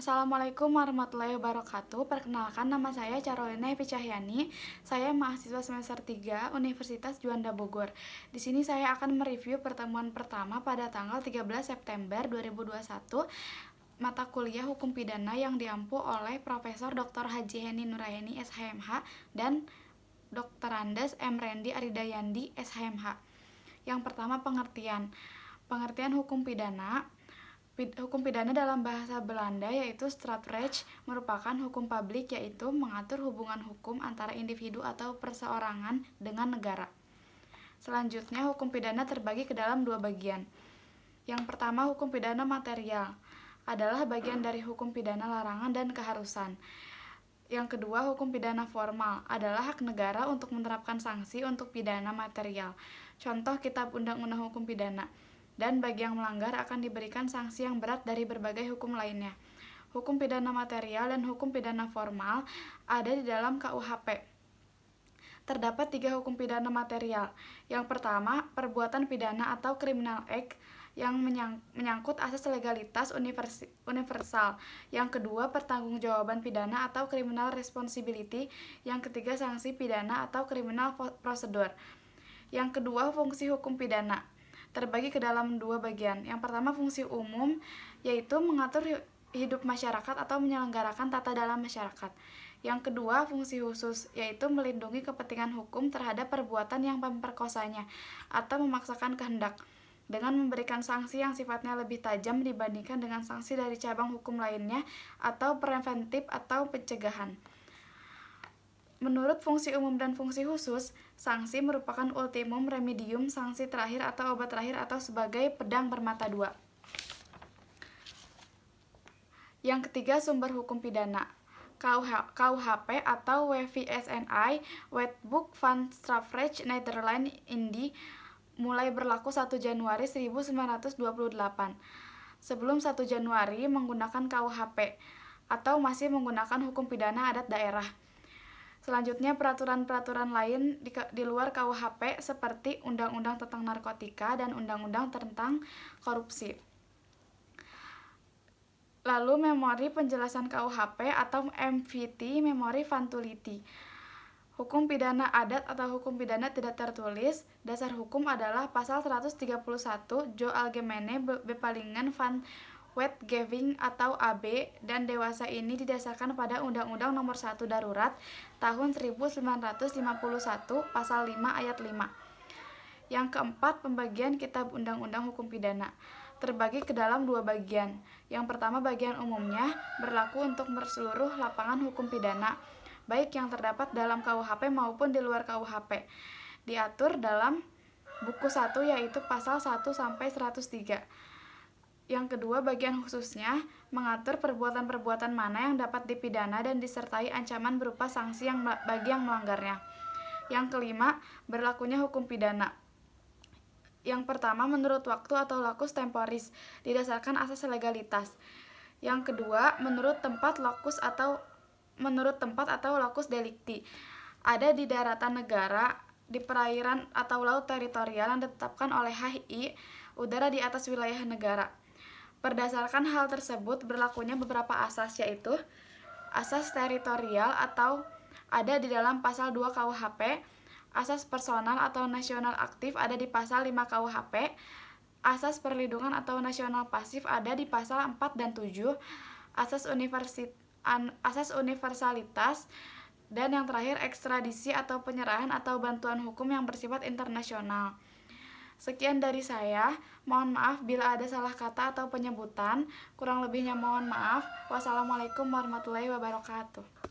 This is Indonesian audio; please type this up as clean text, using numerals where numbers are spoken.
Assalamualaikum warahmatullahi wabarakatuh. Perkenalkan, nama saya Carolina Evi Cahyani. Saya mahasiswa semester 3 Universitas Juanda Bogor. Di sini saya akan mereview pertemuan pertama pada tanggal 13 September 2021 mata kuliah Hukum Pidana yang diampu oleh Profesor Dr. Haji Heni Nurayeni SHMH dan Dr. Andes M. Rendi Aridayandi SHMH. Yang pertama, pengertian. Pengertian hukum pidana. Hukum pidana dalam bahasa Belanda yaitu strafrecht merupakan hukum publik, yaitu mengatur hubungan hukum antara individu atau perseorangan dengan negara. Selanjutnya, hukum pidana terbagi ke dalam dua bagian. Yang pertama, hukum pidana material adalah bagian dari hukum pidana larangan dan keharusan. Yang kedua, hukum pidana formal adalah hak negara untuk menerapkan sanksi untuk pidana material. Contoh Kitab Undang-Undang Hukum Pidana. Dan bagi yang melanggar akan diberikan sanksi yang berat dari berbagai hukum lainnya. Hukum pidana material dan hukum pidana formal ada di dalam KUHP. Terdapat 3 hukum pidana material. Yang pertama, perbuatan pidana atau criminal act yang menyangkut asas legalitas universal. Yang kedua, pertanggungjawaban pidana atau criminal responsibility. Yang ketiga, sanksi pidana atau criminal procedure. Yang kedua, fungsi hukum pidana terbagi ke dalam dua bagian. Yang pertama, fungsi umum, yaitu mengatur hidup masyarakat atau menyelenggarakan tata dalam masyarakat. Yang kedua, fungsi khusus, yaitu melindungi kepentingan hukum terhadap perbuatan yang memperkosanya atau memaksakan kehendak, dengan memberikan sanksi yang sifatnya lebih tajam dibandingkan dengan sanksi dari cabang hukum lainnya atau preventif atau pencegahan. Menurut fungsi umum dan fungsi khusus, sanksi merupakan ultimum remedium, sanksi terakhir atau obat terakhir atau sebagai pedang bermata dua. Yang ketiga, sumber hukum pidana. KUHP atau WVSNI, Wetboek van Strafrecht Nederland Indi, mulai berlaku 1 Januari 1928. Sebelum 1 Januari menggunakan KUHP atau masih menggunakan hukum pidana adat daerah. Selanjutnya, peraturan-peraturan lain di luar KUHP seperti Undang-Undang tentang Narkotika dan Undang-Undang tentang Korupsi. Lalu, memori penjelasan KUHP atau MVT, Memori van Tulity. Hukum pidana adat atau hukum pidana tidak tertulis, dasar hukum adalah pasal 131 Jo Algemene Bepalingen van Wetgeving atau AB, dan dewasa ini didasarkan pada Undang-Undang Nomor 1 Darurat tahun 1951 pasal 5 ayat 5. Yang keempat, pembagian Kitab Undang-Undang Hukum Pidana terbagi ke dalam dua bagian. Yang pertama, bagian umumnya berlaku untuk seluruh lapangan hukum pidana, baik yang terdapat dalam KUHP maupun di luar KUHP. Diatur dalam buku 1, yaitu pasal 1 sampai 103. Yang kedua, bagian khususnya mengatur perbuatan-perbuatan mana yang dapat dipidana dan disertai ancaman berupa sanksi bagi yang melanggarnya. Yang kelima, berlakunya hukum pidana. Yang pertama, menurut waktu atau locus temporis, didasarkan asas legalitas. Yang kedua, menurut tempat atau locus delicti, ada di daratan negara, di perairan atau laut teritorial yang ditetapkan oleh HI, udara di atas wilayah negara. Berdasarkan hal tersebut, berlakunya beberapa asas, yaitu asas teritorial atau ada di dalam pasal 2 KUHP, asas personal atau nasional aktif ada di pasal 5 KUHP, asas perlindungan atau nasional pasif ada di pasal 4 dan 7, asas universalitas, dan yang terakhir ekstradisi atau penyerahan atau bantuan hukum yang bersifat internasional. Sekian dari saya, mohon maaf bila ada salah kata atau penyebutan, kurang lebihnya mohon maaf. Wassalamualaikum warahmatullahi wabarakatuh.